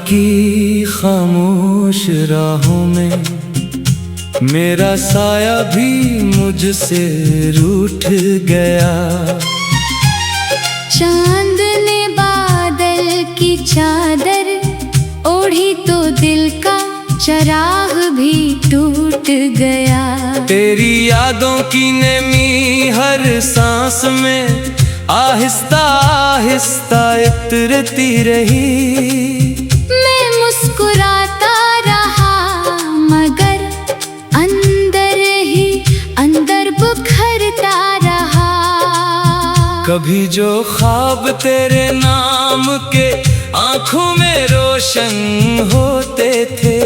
की खामोश राहों में मेरा साया भी मुझसे रूठ गया। चांद ने बादल की चादर ओढ़ी तो दिल का चराग भी टूट गया। तेरी यादों की नेमी हर सांस में आहिस्ता आहिस्ता इतरती रही। मैं मुस्कुराता रहा मगर अंदर ही अंदर बुखरता रहा। कभी जो ख्वाब तेरे नाम के आंखों में रोशन होते थे,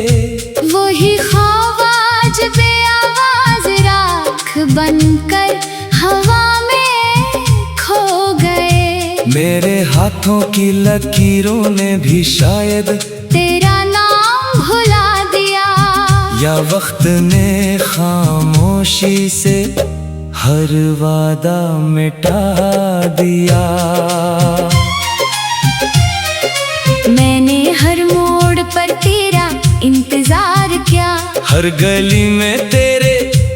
वही ख्वाब आज बेआवाज राख बनकर हवा में खो गए। मेरे हाथों की लकीरों ने भी शायद तेरा नाम भुला दिया, या वक्त ने खामोशी से हर वादा मिटा दिया। मैंने हर मोड़ पर तेरा इंतजार किया, हर गली में तेरे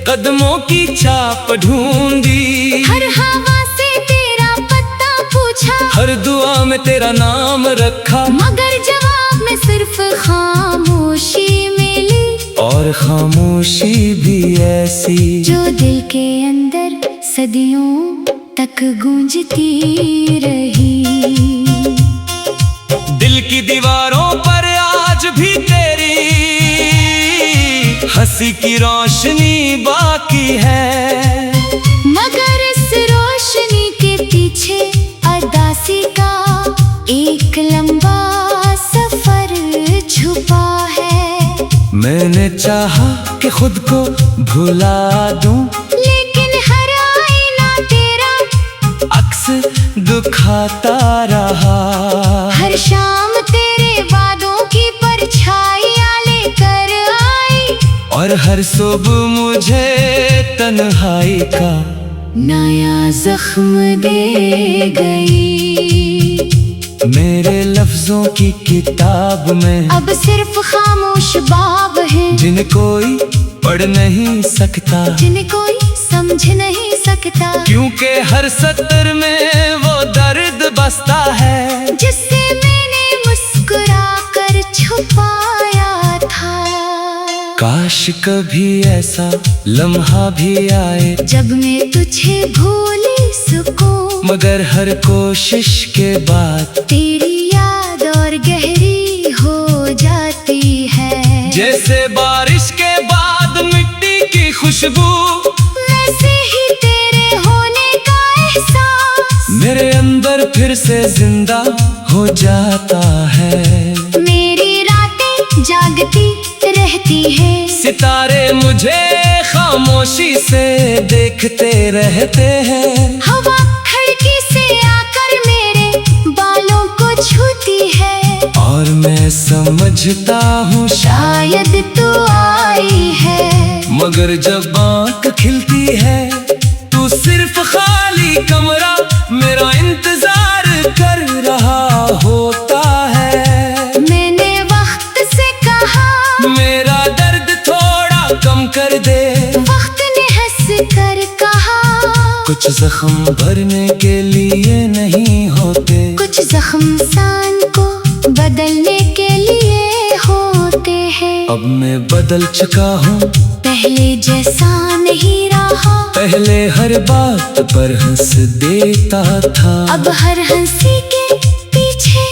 कदमों की छाप ढूंढी। हर हवा से तेरा पत्ता पूछा, हर दुआ में तेरा नाम रखा, मगर जवाब में सिर्फ खामोशी मिली। और खामोशी भी ऐसी जो दिल के अंदर सदियों तक गूंजती रही। दिल की दीवारों पर आज भी तेरी हंसी की रोशनी बाकी है, मगर इस रोशनी के पीछे अदासी का एक लंबा सफर छुपा है। मैंने चाहा कि खुद को भुला दूं, लेकिन हर आईना तेरा अक्स दुखाता रहा। हर शाम तेरे वादों की परछाइयां लेकर आई, और हर सुबह मुझे तन्हाई का नया जख्म दे गई। मेरे लफ्जों की किताब में अब सिर्फ खामोश बाब है, जिन्हें कोई पढ़ नहीं सकता, जिन्हें कोई समझ नहीं सकता। क्योंकि हर सतर में वो दर्द बसता है, जिससे मैंने मुस्कुरा कर छुपाया था। काश कभी ऐसा लम्हा भी आए जब मैं तुझे भूल सकूं, मगर हर कोशिश के बाद तेरी याद और गहरी हो जाती है। जैसे बारिश के बाद मिट्टी की खुशबू, वैसे ही तेरे होने का एहसास मेरे अंदर फिर से जिंदा हो जाता है। मेरी रातें जागती रहती है, सितारे मुझे खामोशी से देखते रहते हैं। हवा खिड़की से आकर मेरे बालों को छूती है, और मैं समझता हूँ शायद तू आई है। मगर जब आँख खिलती है तू सिर्फ खाली कमरा मेरा इंतजार कर रहा होता है। मैंने वक्त से कहा मेरा दर्द थोड़ा कम कर दे, वक्त ने हंस कर कहा कुछ जख्म भरने के लिए नहीं होते, कुछ जख्म इंसान को बदलने के लिए होते हैं। अब मैं बदल चुका हूँ, पहले जैसा नहीं रहा, पहले हर बात पर हंस देता था। अब हर हंसी के पीछे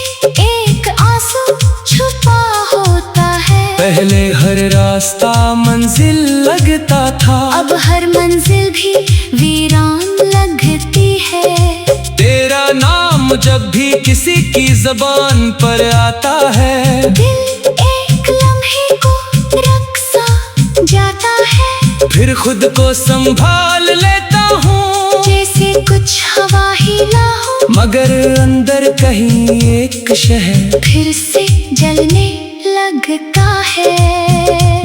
एक आंसू छुपा होता है। पहले हर रास्ता मंजिल लगता था, अब हर मंजिल भी वीरान लगती है। तेरा नाम जब भी किसी की ज़बान पर आता है, दिल एक लम्हे को रक्सा जाता है। फिर खुद को संभाल लेता हूँ, जैसे कुछ हवा ही ना हो, मगर अंदर कहीं एक शहर फिर से जलने लगता है।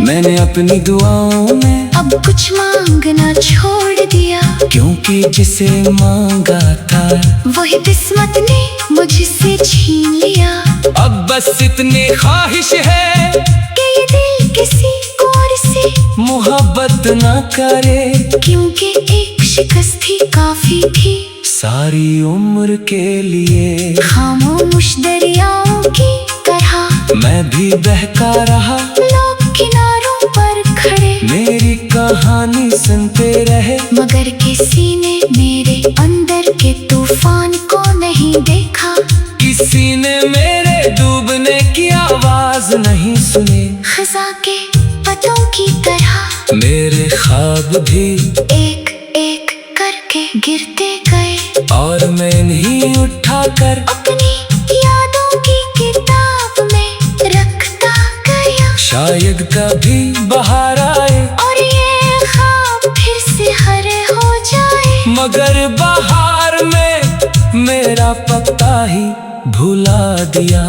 मैंने अपनी दुआओं में अब कुछ मांगना छोड़ दिया, क्योंकि कि जिसे मांगा था वही किस्मत ने मुझसे छीन लिया। अब बस इतनी ख्वाहिश है कि ये दिल किसी और से मोहब्बत ना करे, क्योंकि एक शिकस्त ही काफी थी सारी उम्र के लिए। खामोश दरियाओं की तरह मैं भी बहका रहा, लोग किनारों पर खड़े मेरी कहानी सुनते रहे, मगर किसी ने मेरे अंदर के तूफान को नहीं देखा। किसी ने मेरे डूबने की आवाज नहीं सुनी। खज़ा के पतों की तरह मेरे ख्वाब भी एक एक करके गिरते गए, और मैं इन्हीं उठाकर अपनी यादों की किताब में रखता गया। शायद कभी बाहर आए और ये ख्वाब फिर से हरे हो जाए, मगर बाहर में मेरा पता ही भुला दिया।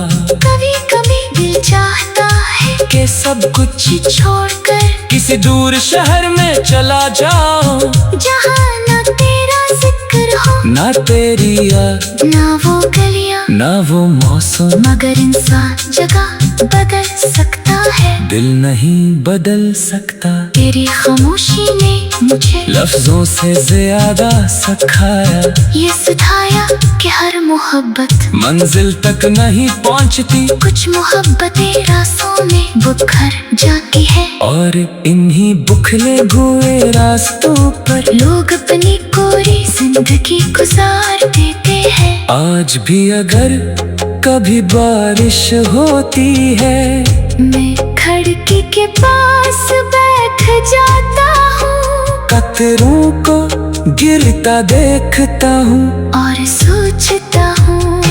कभी कभी दिल चाहता है कि सब कुछ छोड़कर किसी दूर शहर में चला जाऊं, जहाँ न तेरा जिक्र हो ना तेरी याद ना वो गलियाँ ना वो मौसम, मगर इंसान जगह बदल सकता है, दिल नहीं बदल सकता। तेरी खामोशी ने मुझे लफ्जों से ज्यादा सिखाया, ये सिखाया कि हर मोहब्बत मंजिल तक नहीं पहुंचती, कुछ मोहब्बतें रास्तों में बुखर जाती है, और इन्हीं बुखले हुए रास्तों पर लोग अपनी कोरी जिंदगी गुजार देते हैं। आज भी अगर कभी बारिश होती है, मैं खिड़की के पास बैठ जाता हूँ, कतरों को गिरता देखता हूँ, और सोचता हूँ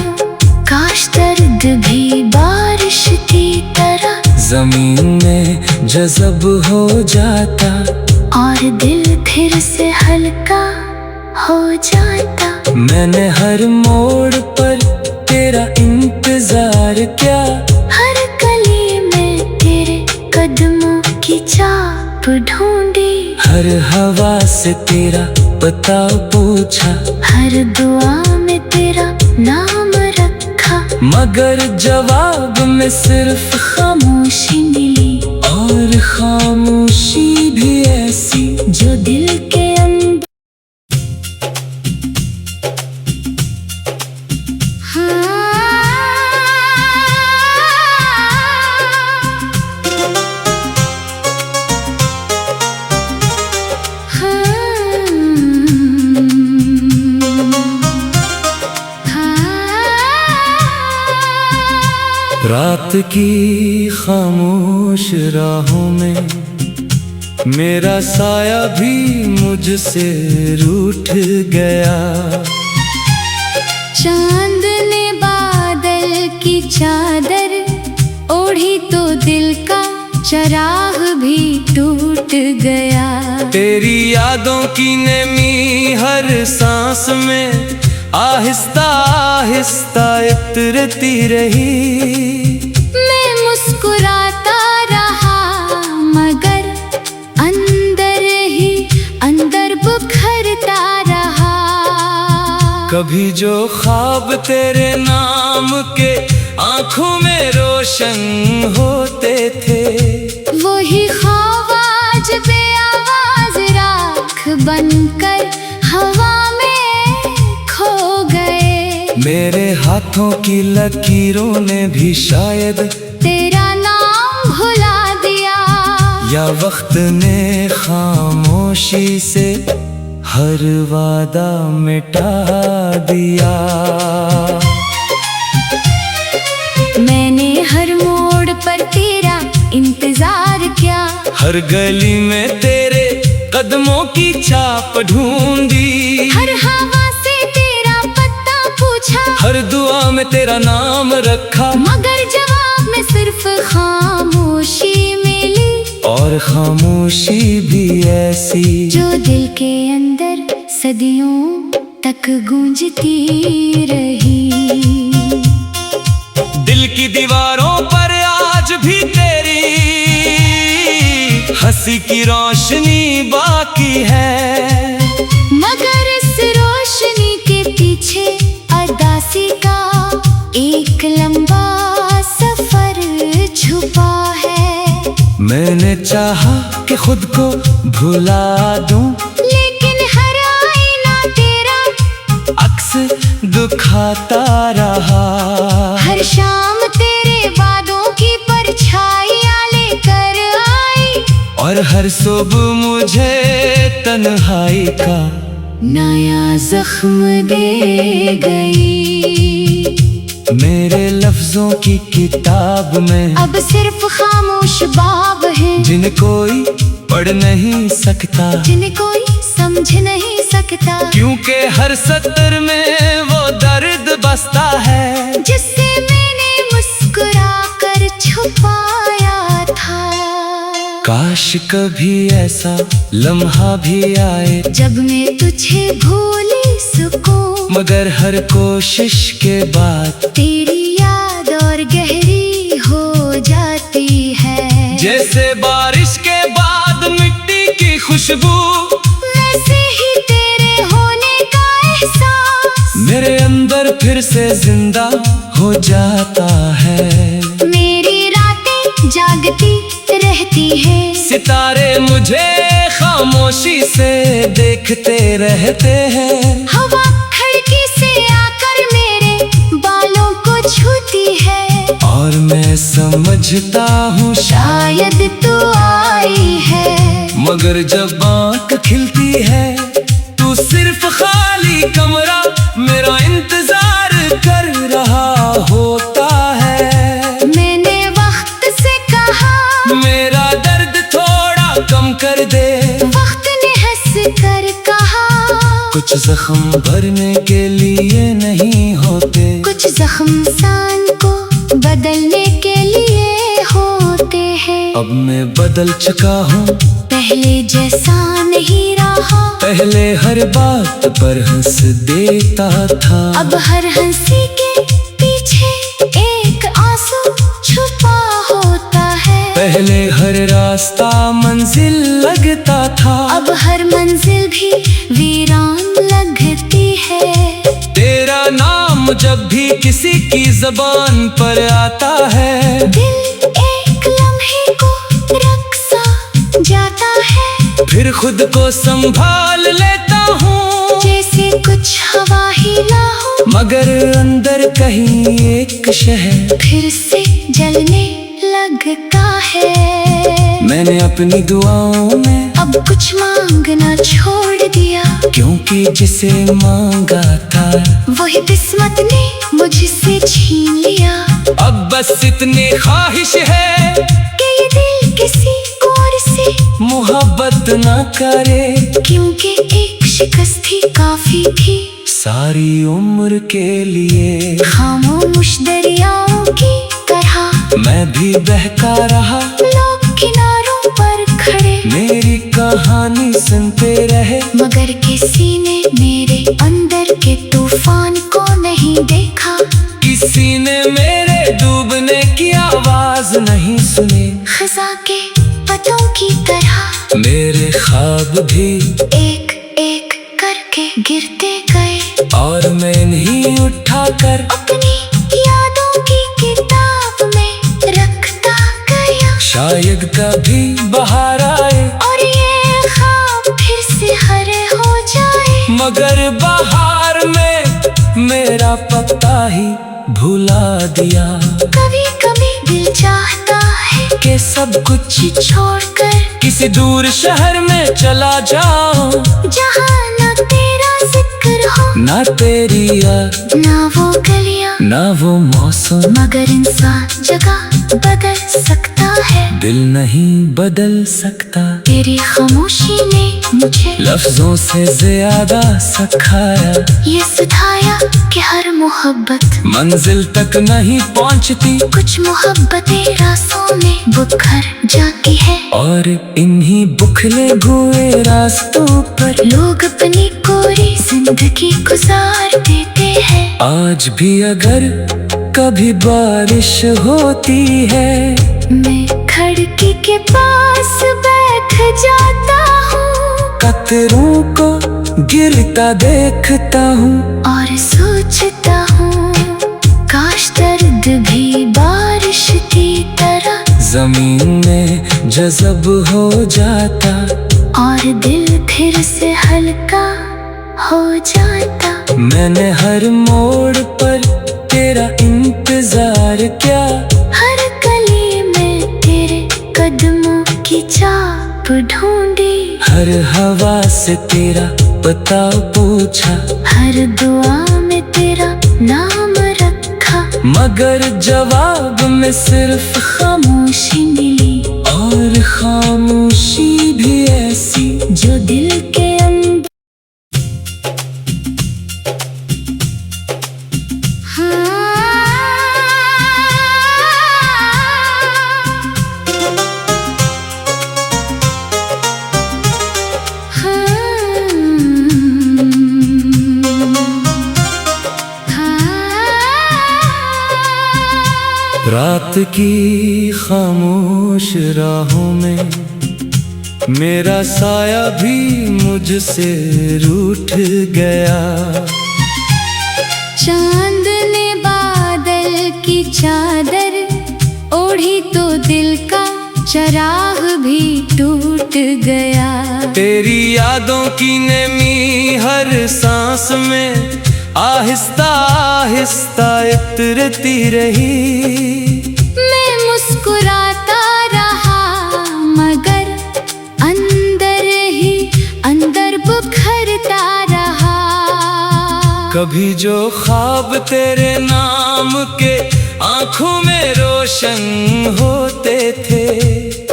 काश दर्द भी बारिश की तरह जमीन में जज़ब हो जाता, और दिल फिर से हल्का हो जाता। मैंने हर मोड़ पर तेरा इंतजार किया, हर गली में तेरे कदमों की छाप ढूंढी, हर हवा से तेरा पता पूछा, हर दुआ में तेरा नाम रखा, मगर जवाब में सिर्फ खामोशी मिली, और खामोशी भी ऐसी जो दिल के अंदर रात की खामोश राहों में मेरा साया भी मुझसे रूठ गया। चांद ने बादल की चादर ओढ़ी तो दिल का चराग भी टूट गया। तेरी यादों की नेमी हर सांस में आहिस्ता आहिस्ता इतरती रही। मैं मुस्कुराता रहा मगर अंदर ही अंदर बुखरता रहा। कभी जो ख्वाब तेरे नाम के आंखों में रोशन होते थे, वही ख्वाब आज बेआवाज राख बनकर हवा में खो गए। मेरे हाथों की लकीरों ने भी शायद तेरा नाम भुला दिया, या वक्त ने खामोशी से हर वादा मिटा दिया। मैंने हर मोड़ पर तेरा इंतजार किया, हर गली में तेरे कदमों की छाप ढूंढी, हर हवा से तेरा पता पूछा, हर दुआ में तेरा नाम रखा, मगर जवाब में सिर्फ खामोशी मिली। और खामोशी भी ऐसी जो दिल के अंदर सदियों तक गूंजती रही। दिल की दीवारों पर आज भी तेरी हंसी की रोशनी बाकी है, मगर मैंने चाहा कि खुद को भुला दूं, लेकिन हर आईना तेरा अक्स दुखाता रहा। हर शाम तेरे वादों की परछाइयां लेकर आई, और हर सुबह मुझे तन्हाई का नया जख्म दे गई। मेरे लफ्जों की किताब में अब सिर्फ खामोश बाब है, जिन्हें कोई पढ़ नहीं सकता, जिन्हें कोई समझ नहीं सकता। क्योंकि हर सतर में वो दर्द बसता है, जिससे मैंने मुस्कुरा कर छुपाया था। काश कभी ऐसा लम्हा भी आए, जब मैं तुझे भूली सकूं, मगर हर कोशिश के बाद तेरी याद और गहरी हो जाती है। जैसे बारिश के बाद मिट्टी की खुशबू, वैसे ही तेरे होने का एहसास मेरे अंदर फिर से जिंदा हो जाता है। मेरी रातें जागती रहती है, सितारे मुझे खामोशी से देखते रहते हैं। हवा खिड़की से आकर मेरे बालों को छूती है, और मैं समझता हूँ शायद तू आई है। मगर जब आँख खिलती है, तू सिर्फ खाली कमरा मेरा इंतजार कर रहा होता है। मैंने वक्त से कहा मेरा दर्द थोड़ा कम कर दे, वक्त ने हंस कर कहा कुछ जख्म भरने के लिए नहीं होते, कुछ जख्म इंसान को बदलने के लिए होते हैं। अब मैं बदल चुका हूँ, पहले जैसा नहीं रहा, पहले हर बात पर हंस देता था। अब हर हंसी के पीछे एक आंसू छुपा होता है। पहले हर रास्ता मंजिल लगता था, अब हर मंजिल भी वीरान लगती है। तेरा नाम जब भी किसी की जबान पर आता है, दिल एक लम्हे को रख सा जाता है। फिर खुद को संभाल लेता हूँ, जैसे कुछ हवा ही ना हो, मगर अंदर कहीं एक शहर फिर से जलने लगता है। मैंने अपनी दुआओं में अब कुछ मांगना छोड़ दिया, क्योंकि जिसे मांगा था वही किस्मत ने मुझसे छीन लिया। अब बस इतनी ख्वाहिश है कि ये दिल किसी और से मोहब्बत न करे, क्योंकि एक शिकस्त ही काफी थी सारी उम्र के लिए। खामोश दरियाओं की तरह मैं भी बहता रहा, लोग किनारों पर खड़े मेरी कहानी सुनते रहे, मगर किसी ने मेरे अंदर के तूफान को नहीं देखा। किसी ने मेरे डूबने की आवाज नहीं सुनी। खज़ा के पतों की तरह मेरे ख्वाब भी एक एक करके गिरते गए, और मैं इन्हीं उठाकर अपनी यादों की किताब में रखता गया। शायद कभी बाहर आए, और ये ख्वाब फिर से हरे हो जाए, मगर बाहर में मेरा पता ही भुला दिया। कभी कभी दिल चाहता है कि सब कुछ कि छोड़कर किसी दूर शहर में चला जाऊं, जहाँ न तेरा जिक्र हो, ना तेरी याद ना वो गलियाँ, ना वो मौसम, मगर इंसान जगह बदल सकता है। दिल नहीं बदल सकता। तेरी खामोशी ने मुझे लफ्जों से ज्यादा सिखाया, ये सिखाया कि हर मोहब्बत मंजिल तक नहीं पहुंचती, कुछ मोहब्बतें रास्तों में बुखर जाती है। और इन्हीं बुखले हुए रास्तों पर लोग अपनी कोरी जिंदगी गुजार देते हैं। आज भी अगर कभी बारिश होती है, मैं खिड़की के पास बैठ जाता हूँ, कतरों को गिरता देखता हूँ, और सोचता हूँ काश दर्द भी बारिश की तरह जमीन में जज़ब हो जाता और दिल फिर से हल्का हो जाता। मैंने हर मोड़ पर तेरा इंतजार किया, हर गली में तेरे कदमों की छाप ढूंढी, हर हवा से तेरा पता पूछा, हर दुआ में तेरा नाम रखा। मगर जवाब में सिर्फ खामोशी मिली, और खामोशी भी ऐसी जो दिल के अंदर रात की खामोश राहों में मेरा साया भी मुझसे रूठ गया। चांद ने बादल की चादर ओढ़ी तो दिल का चराग भी टूट गया। तेरी यादों की नेमी हर सांस में आहिस्ता आहिस्ता इतरती रही। मैं मुस्कुराता रहा मगर अंदर ही अंदर बुखरता रहा। कभी जो ख्वाब तेरे नाम के आंखों में रोशन होते थे,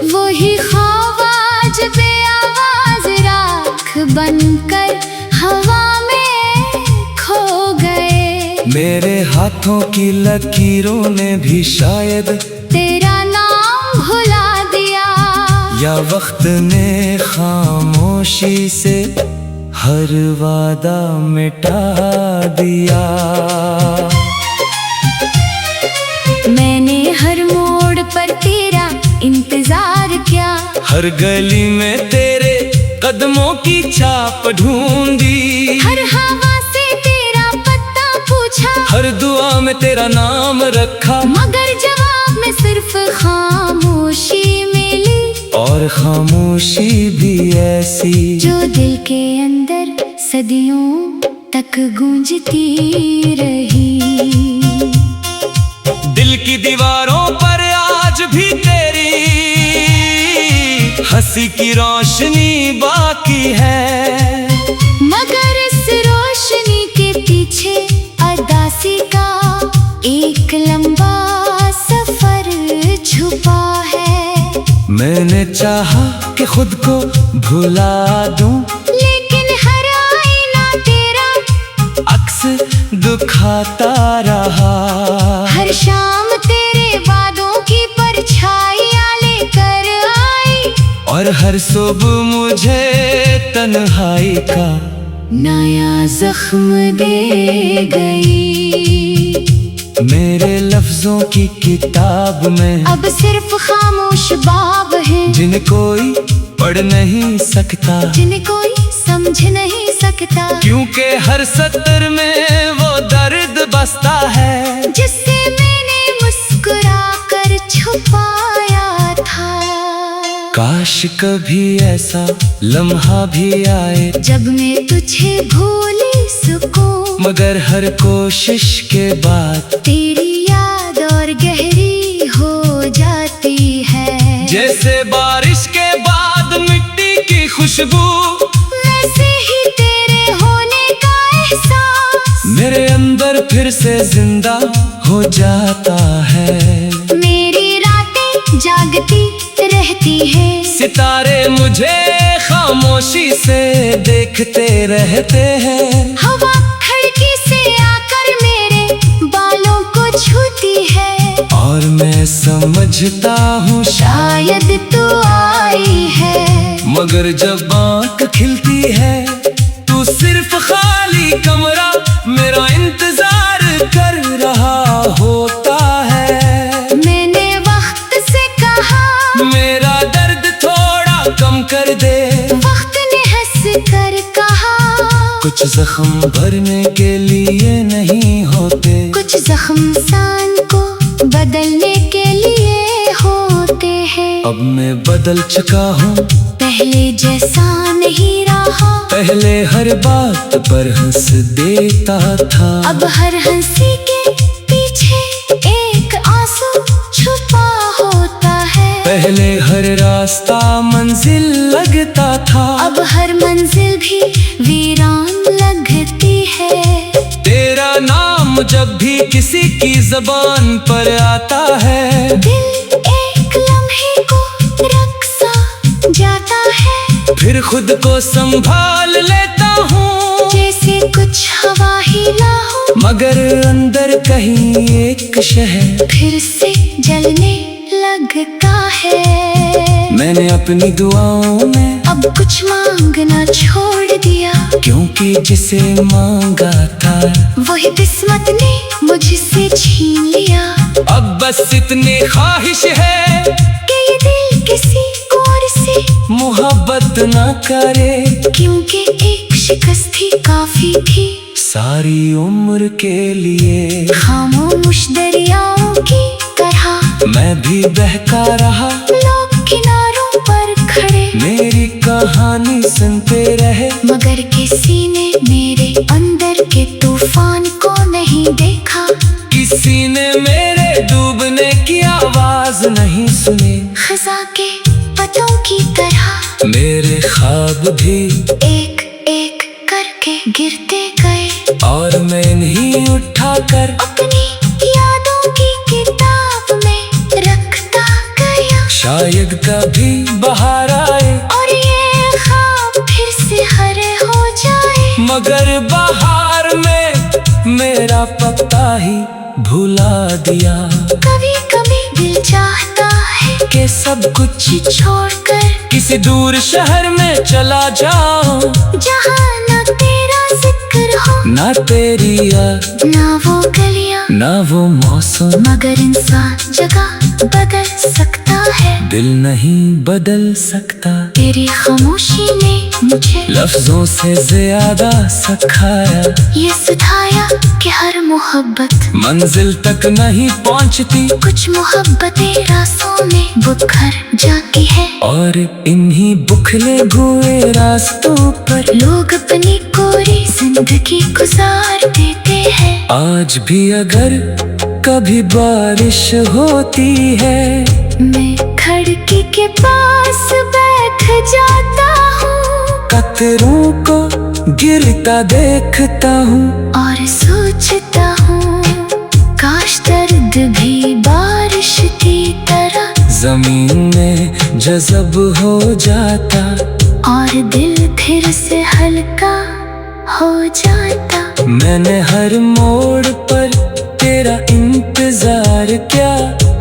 वही ख्वाब आज बेआवाज राख बनकर हवा में खो गए। मेरे हाथों की लकीरों ने भी शायद तेरा नाम भुला दिया, या वक्त ने खामोशी से हर वादा मिटा दिया। मैंने हर मोड़ पर तेरा इंतजार किया, हर गली में तेरे कदमों की छाप ढूंढी, हर हवा से तेरा पता पूछा, हर दुआ में तेरा नाम रखा। मगर जवाब में सिर्फ खामोशी मिली, और खामोशी भी ऐसी जो दिल के अंदर सदियों तक गूंजती रही। दिल की दीवारों पर आज भी तेरी हंसी की रोशनी बाकी है, मगर इस रोशनी के पीछे अदासी का एक लंबा सफर छुपा है। मैंने चाहा कि खुद को भुला दूं, लेकिन हर आईना तेरा अक्स दुखाता रहा। हर शाम तेरे वादों की परछाइयां लेकर आई, और हर सुबह मुझे तन्हाई का नया जख्म दे गई। मेरे लफ्जों की किताब में अब सिर्फ खामोश बाब हैं, जिन्हें कोई पढ़ नहीं सकता, जिन्हें कोई समझ नहीं सकता। क्योंकि हर सत्र में वो दर्द बसता है, जिससे मैंने मुस्कुरा कर छुपाया था। काश कभी ऐसा लम्हा भी आए, जब मैं तुझे भूली सकूं, मगर हर कोशिश के बाद तेरी याद और गहरी हो जाती है। जैसे बारिश के बाद मिट्टी की खुशबू, वैसे ही तेरे होने का एहसास मेरे अंदर फिर से जिंदा हो जाता है। मेरी रातें जागती रहती है, सितारे मुझे खामोशी से देखते रहते हैं। हवा खिड़की से आकर मेरे बालों को छूती है, और मैं समझता हूँ शायद तू आई है। मगर जब आँख खिलती है तू सिर्फ खाली कमरा मेरा इंतजार कर रहा होता है। मैंने वक्त से कहा मेरा दर्द थोड़ा कम कर दे, वक्त ने हंस कर कहा कुछ जख्म भरने के लिए नहीं होते, कुछ जख्म इंसान को बदलने के लिए होते हैं। अब मैं बदल चुका हूँ, पहले जैसा नहीं रहा। पहले हर बात पर हंस देता था, अब हर हंसी के पीछे एक आंसू छुपा होता है। पहले हर रास्ता मंजिल लगता था, अब हर मंजिल भी वीरान लगती है। तेरा नाम जब भी किसी की ज़बान पर आता है, दिल एक लम्हे को रख सा जाता है। फिर खुद को संभाल लेता हूँ, जैसे कुछ हवा ही ना हो, मगर अंदर कहीं एक शहर फिर से जलने लगता है। मैंने अपनी दुआओं में अब कुछ मांगना छोड़ दिया, क्योंकि जिसे मांगा था वही किस्मत ने मुझसे छीन लिया। अब बस इतनी ख्वाहिश है कि ये दिल किसी और से मोहब्बत ना करे, क्योंकि एक शिकस्त ही काफी थी सारी उम्र के लिए। खामोश दरियाओं की तरह मैं भी बहता रहा, लोग किनारों पर खड़े मेरी कहानी सुनते रहे, मगर किसी ने मेरे अंदर के तूफान को नहीं देखा। किसी ने मेरे डूबने की आवाज नहीं सुनी। खज़ा के पतों की तरह मेरे ख्वाब भी एक एक करके गिरते गए, और मैं इन्हीं उठाकर अपनी यादों की किताब में रखता गया। शायद कभी बाहर आए और ये ख्वाब फिर से हरे हो जाए, मगर बाहर में मेरा पता ही भुला दिया। कभी कभी दिल चाहता है कि सब कुछ छोड़कर किसी दूर शहर में चला जाऊं, जहाँ न तेरा जिक्र हो, ना तेरी याद ना वो गलियाँ, ना वो मौसम, मगर इंसान जगह बदल सकता है। दिल नहीं बदल सकता। तेरी खामोशी ने मुझे लफ्जों से ज्यादा सिखाया, ये सिखाया कि हर मोहब्बत मंजिल तक नहीं पहुंचती, कुछ मोहब्बतें रास्तों में बुखर जाती है। और इन्हीं बुखले हुए रास्तों पर लोग अपनी कोरी जिंदगी गुजार देते हैं। आज भी अगर कभी बारिश होती है, मैं खिड़की के पास बैठ जाता हूँ, कतरों को गिरता देखता हूँ, और सोचता हूँ काश दर्द भी बारिश की तरह जमीन में जज़ब हो जाता, और दिल फिर से हल्का हो जाता। मैंने हर मोड़ पर तेरा इंतजार किया,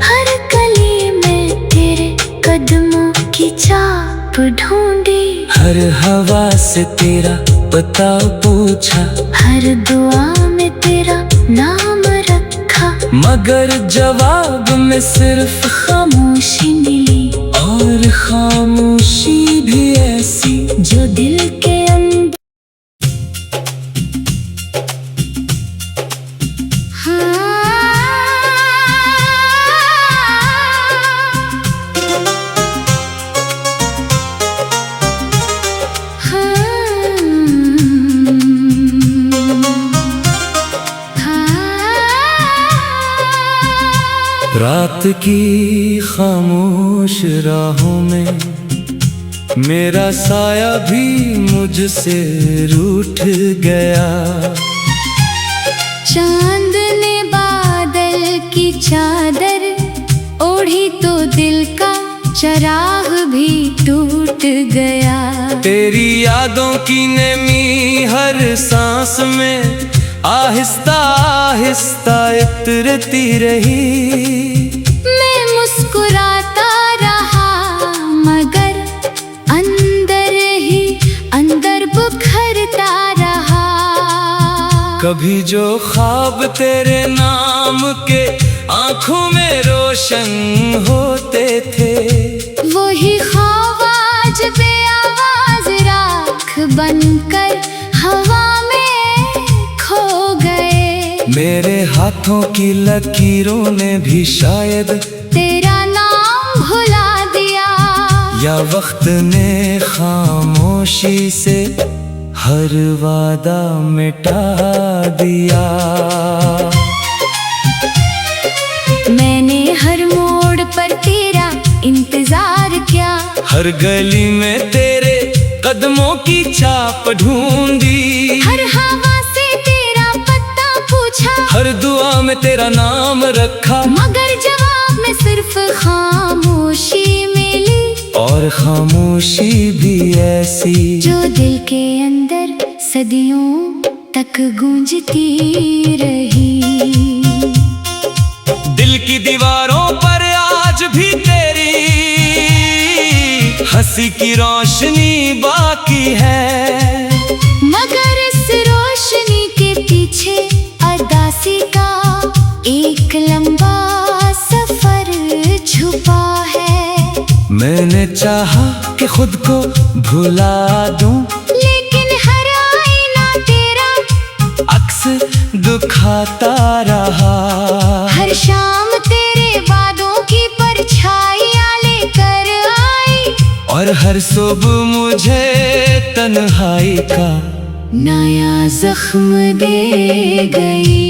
हर गली में तेरे कदमों की छाप ढूंढी, हर हवा से तेरा पता पूछा, हर दुआ में तेरा नाम रखा, मगर जवाब में सिर्फ खामोशी मिली, और खामोशी भी ऐसी जो दिल के अंदर रात की खामोश राहों में मेरा साया भी मुझसे रूठ गया। चांद ने बादल की चादर ओढ़ी तो दिल का चराग भी टूट गया। तेरी यादों की नमी हर सांस में आहिस्ता आहिस्ता इतरती रही। मैं मुस्कुराता रहा मगर अंदर ही अंदर बुखरता रहा। कभी जो ख्वाब तेरे नाम के आंखों में रोशन होते थे, वही ख्वाब आज बेआवाज राख बनकर हवा में खो गए। मेरे हाथों की लकीरों ने भी शायद तेरा नाम भुला दिया। या वक्त ने खामोशी से हर वादा मिटा दिया। मैंने हर मोड़ पर तेरा इंतजार किया, हर गली में तेरे कदमों की छाप ढूंढी, हर हवा से तेरा पत्ता पूछा, हर दुआ में तेरा नाम रखा, मगर जवाब में सिर्फ खामोशी मिली। और खामोशी भी ऐसी जो दिल के अंदर सदियों तक गूंजती रही। दिल की दीवारों पर आज भी तेरी हंसी की रोशनी बाकी है, मगर इस रोशनी के पीछे अदासी का एक लंबा सफर छुपा है। मैंने चाहा कि खुद को भुला दूं, लेकिन हर आईना तेरा अक्स दुखाता रहा। हर शाम तेरे वादों की परछाइयां लेकर आई, और हर सुबह मुझे तन्हाई का नया जख्म दे गई।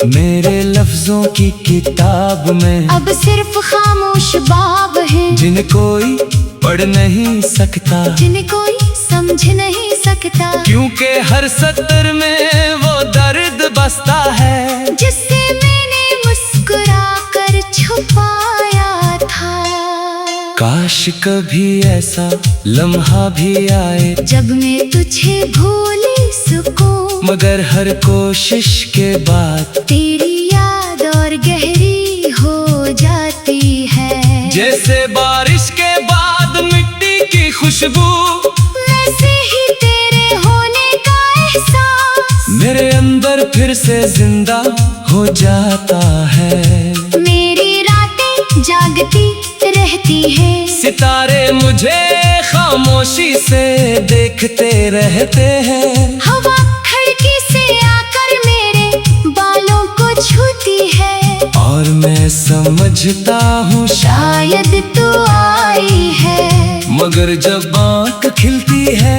मेरे लफ्जों की किताब में अब सिर्फ खामोश बाब हैं, जिन्हें कोई पढ़ नहीं सकता, जिन्हें कोई समझ नहीं सकता, क्योंकि हर सतर में वो दर्द बसता है जिससे मैंने मुस्कुरा कर छुपाया था। काश कभी ऐसा लम्हा भी आए जब मैं तुझे भूल सकूं, मगर हर कोशिश के बाद तेरी याद और गहरी हो जाती है। जैसे बारिश के बाद मिट्टी की खुशबू, वैसे ही तेरे होने का एहसास मेरे अंदर फिर से जिंदा हो जाता है। मेरी रातें जागती रहती है, सितारे मुझे खामोशी से देखते रहते हैं। हवा खिड़की से आकर मेरे बालों को छूती है, और मैं समझता हूँ शायद तू आई है। मगर जब आँख खिलती है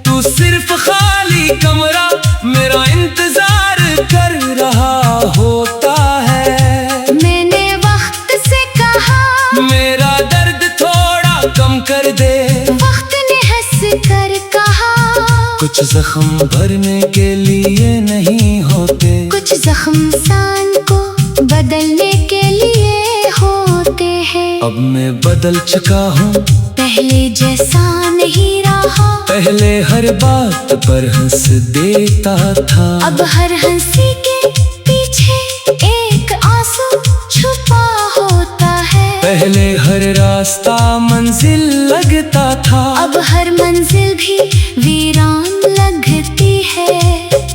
तू सिर्फ खाली कमरा मेरा इंतजार कर रहा होता है। मैंने वक्त से कहा मेरा दर्द थोड़ा कम कर दे, वक्त ने हंस कर कहा कुछ जख्म भरने के लिए नहीं होते, कुछ जख्म इंसान को बदलने के लिए होते हैं। अब मैं बदल चुका हूँ, पहले जैसा नहीं रहा, पहले हर बात पर हंस देता था, अब हर हंसी के पीछे एक आंसू छुपा होता है। पहले हर रास्ता मंजिल लगता था, अब हर मंजिल भी वीरान लगती है।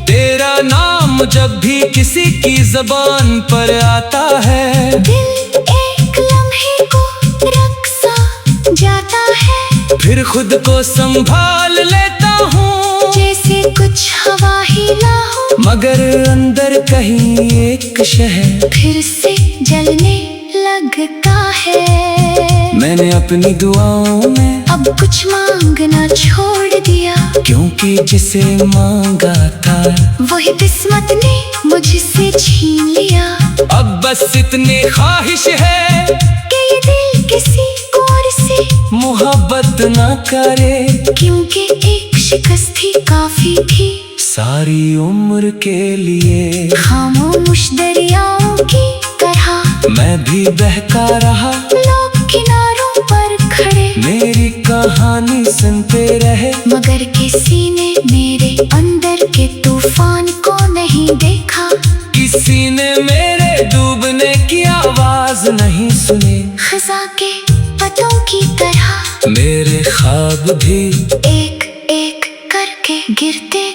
तेरा नाम जब भी किसी की ज़बान पर आता है, दिल एक लम्हे को रख सा जाता है, फिर खुद को संभाल लेता हूँ, जैसे कुछ हवा ही ना हो, मगर अंदर कहीं एक शहर फिर से जलने लगता है। मैंने अपनी दुआओं में अब कुछ मांगना छोड़ दिया, क्योंकि जिसे मांगा था वही किस्मत ने मुझसे छीन लिया। अब बस इतनी ख्वाहिश है कि ये दिल किसी और से मोहब्बत न करे, क्योंकि एक शिकस्त ही काफी थी सारी उम्र के लिए। खामोश दरियाओं की तरह मैं भी बहता रहा, लोग किनारों पर खड़े मेरी कहानी सुनते रहे, मगर किसी ने मेरे अंदर के तूफान को नहीं देखा, किसी ने मेरे डूबने की आवाज नहीं सुनी। खज़ा के पतों की तरह मेरे ख्वाब भी एक एक करके गिरते